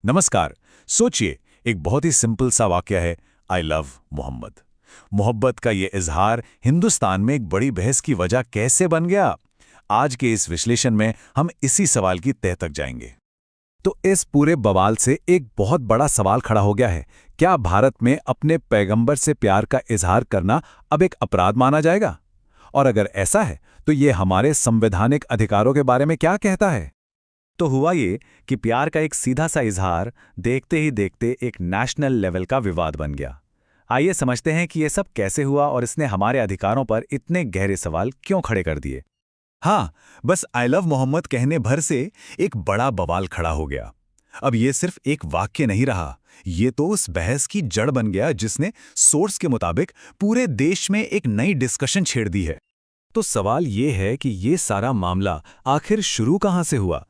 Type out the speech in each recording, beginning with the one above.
नमस्कार। सोचिए, एक बहुत ही सिंपल सा वाक्य है, आई लव मोहम्मद। मोहब्बत का ये इजहार हिंदुस्तान में एक बड़ी बहस की वजह कैसे बन गया? आज के इस विश्लेषण में हम इसी सवाल की तह तक जाएंगे। तो इस पूरे बवाल से एक बहुत बड़ा सवाल खड़ा हो गया है। क्या भारत में अपने पैगंबर से प्यार का इजहार करना अब एक अपराध माना जाएगा? और अगर ऐसा है, तो ये हमारे संवैधानिक अधिकारों के बारे में क्या कहता है? तो हुआ ये कि प्यार का एक सीधा सा इजहार देखते ही देखते एक नेशनल लेवल का विवाद बन गया। आइए समझते हैं कि ये सब कैसे हुआ और इसने हमारे अधिकारों पर इतने गहरे सवाल क्यों खड़े कर दिए। हाँ, बस आई लव मोहम्मद कहने भर से एक बड़ा बवाल खड़ा हो गया। अब ये सिर्फ एक वाक्य नहीं रहा, ये तो उस बहस की जड़ बन गया जिसने सोर्स के मुताबिक पूरे देश में एक नई डिस्कशन छेड़ दी है। तो सवाल ये है कि ये सारा मामला आखिर शुरू कहाँ से हुआ?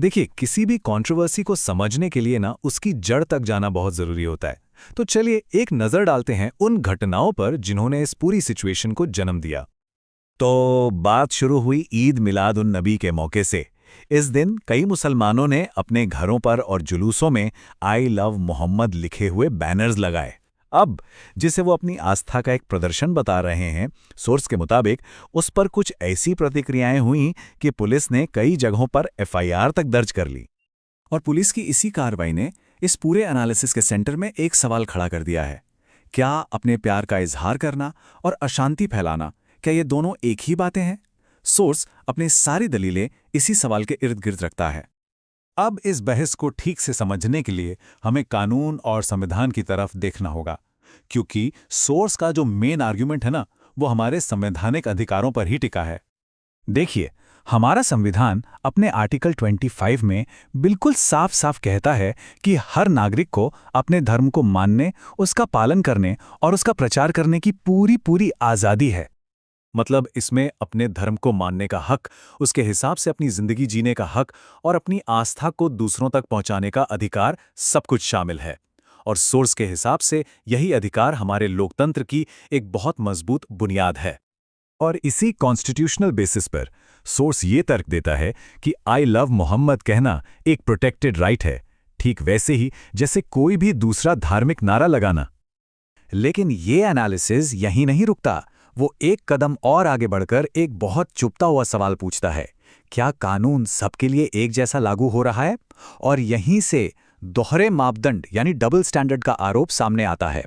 देखिए, किसी भी कंट्रोवर्सी को समझने के लिए ना उसकी जड़ तक जाना बहुत जरूरी होता है। तो चलिए एक नजर डालते हैं उन घटनाओं पर जिन्होंने इस पूरी सिचुएशन को जन्म दिया। तो बात शुरू हुई ईद मिलाद उन नबी के मौके से। इस दिन कई मुसलमानों ने अपने घरों पर और जुलूसों में आई लव मोहम्मद लिखे हुए बैनर्स लगाए। अब जिसे वो अपनी आस्था का एक प्रदर्शन बता रहे हैं, सोर्स के मुताबिक उस पर कुछ ऐसी प्रतिक्रियाएं हुईं कि पुलिस ने कई जगहों पर एफआईआर तक दर्ज कर ली। और पुलिस की इसी कार्रवाई ने इस पूरे एनालिसिस के सेंटर में एक सवाल खड़ा कर दिया है। क्या अपने प्यार का इजहार करना और अशांति फैलाना, क्या ये दोनों एक ही बातें हैं? सोर्स अपनी सारी दलीलें इसी सवाल के इर्द गिर्द रखता है। अब इस बहस को ठीक से समझने के लिए हमें कानून और संविधान की तरफ देखना होगा, क्योंकि सोर्स का जो मेन आर्गुमेंट है ना, वो हमारे संवैधानिक अधिकारों पर ही टिका है। देखिए, हमारा संविधान अपने आर्टिकल 25 में बिल्कुल साफ साफ कहता है कि हर नागरिक को अपने धर्म को मानने, उसका पालन करने और उसका प्रचार करने की पूरी पूरी आज़ादी है। मतलब इसमें अपने धर्म को मानने का हक, उसके हिसाब से अपनी जिंदगी जीने का हक और अपनी आस्था को दूसरों तक पहुंचाने का अधिकार सब कुछ शामिल है। और सोर्स के हिसाब से यही अधिकार हमारे लोकतंत्र की एक बहुत मजबूत बुनियाद है। और इसी कॉन्स्टिट्यूशनल बेसिस पर सोर्स ये तर्क देता है कि आई लव मोहम्मद कहना एक प्रोटेक्टेड राइट है, ठीक वैसे ही जैसे कोई भी दूसरा धार्मिक नारा लगाना। लेकिन ये एनालिसिस यहीं नहीं रुकता। वो एक कदम और आगे बढ़कर एक बहुत चुभता हुआ सवाल पूछता है, क्या कानून सबके लिए एक जैसा लागू हो रहा है? और यहीं से दोहरे मापदंड यानी डबल स्टैंडर्ड का आरोप सामने आता है।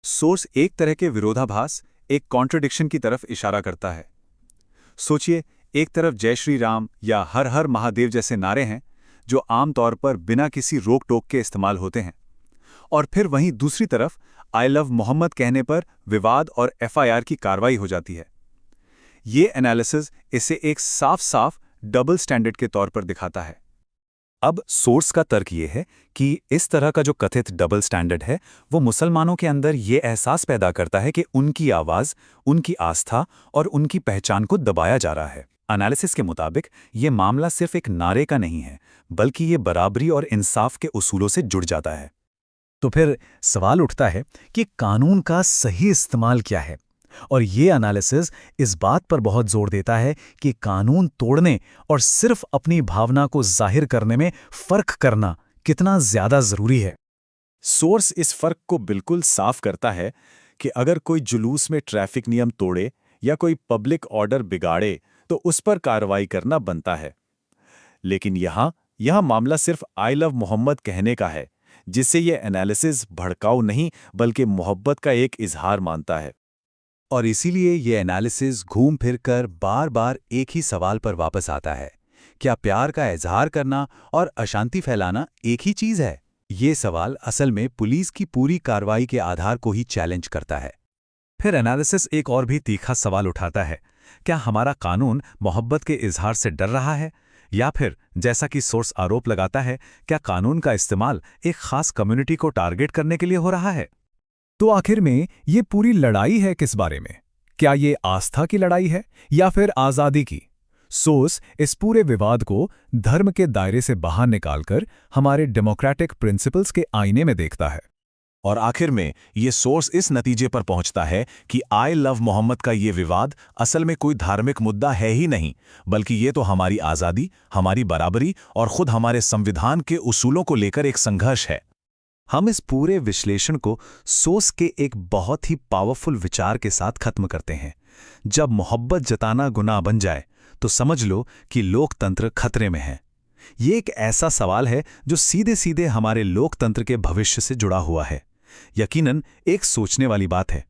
सोर्स एक तरह के विरोधाभास, एक कॉन्ट्रडिक्शन की तरफ इशारा करता है। सोचिए, एक तरफ जय श्री राम या हर हर महादेव जैसे नारे हैं जो आमतौर पर बिना किसी रोक टोक के इस्तेमाल होते हैं, और फिर वहीं दूसरी तरफ आई लव मोहम्मद कहने पर विवाद और एफआईआर की कार्रवाई हो जाती है। ये एनालिसिस इसे एक साफ साफ डबल स्टैंडर्ड के तौर पर दिखाता है। अब सोर्स का तर्क ये है कि इस तरह का जो कथित डबल स्टैंडर्ड है, वो मुसलमानों के अंदर ये एहसास पैदा करता है कि उनकी आवाज़, उनकी आस्था और उनकी पहचान को दबाया जा रहा है। एनालिसिस के मुताबिक ये मामला सिर्फ एक नारे का नहीं है, बल्कि ये बराबरी और इंसाफ के उसूलों से जुड़ जाता है। तो फिर सवाल उठता है कि कानून का सही इस्तेमाल क्या है? और ये एनालिसिस इस बात पर बहुत जोर देता है कि कानून तोड़ने और सिर्फ अपनी भावना को जाहिर करने में फर्क करना कितना ज्यादा जरूरी है। सोर्स इस फर्क को बिल्कुल साफ करता है कि अगर कोई जुलूस में ट्रैफिक नियम तोड़े या कोई पब्लिक ऑर्डर बिगाड़े तो उस पर कार्रवाई करना बनता है। लेकिन यहां मामला सिर्फ आई लव मोहम्मद कहने का है, जिससे ये एनालिसिस भड़काऊ नहीं बल्कि मोहब्बत का एक इजहार मानता है। और इसीलिए ये एनालिसिस घूम फिर कर बार बार एक ही सवाल पर वापस आता है, क्या प्यार का इजहार करना और अशांति फैलाना एक ही चीज है? ये सवाल असल में पुलिस की पूरी कार्रवाई के आधार को ही चैलेंज करता है। फिर एनालिसिस एक और भी तीखा सवाल उठाता है, क्या हमारा कानून मोहब्बत के इजहार से डर रहा है? या फिर जैसा कि सोर्स आरोप लगाता है, क्या कानून का इस्तेमाल एक खास कम्युनिटी को टारगेट करने के लिए हो रहा है? तो आखिर में ये पूरी लड़ाई है किस बारे में? क्या ये आस्था की लड़ाई है या फिर आज़ादी की? सोर्स इस पूरे विवाद को धर्म के दायरे से बाहर निकालकर हमारे डेमोक्रेटिक प्रिंसिपल्स के आईने में देखता है। और आखिर में ये सोर्स इस नतीजे पर पहुंचता है कि आई लव मोहम्मद का ये विवाद असल में कोई धार्मिक मुद्दा है ही नहीं, बल्कि ये तो हमारी आज़ादी, हमारी बराबरी और खुद हमारे संविधान के उसूलों को लेकर एक संघर्ष है। हम इस पूरे विश्लेषण को सोस के एक बहुत ही पावरफुल विचार के साथ खत्म करते हैं। जब मोहब्बत जताना गुनाह बन जाए तो समझ लो कि लोकतंत्र खतरे में है। ये एक ऐसा सवाल है जो सीधे सीधे हमारे लोकतंत्र के भविष्य से जुड़ा हुआ है। यकीनन एक सोचने वाली बात है।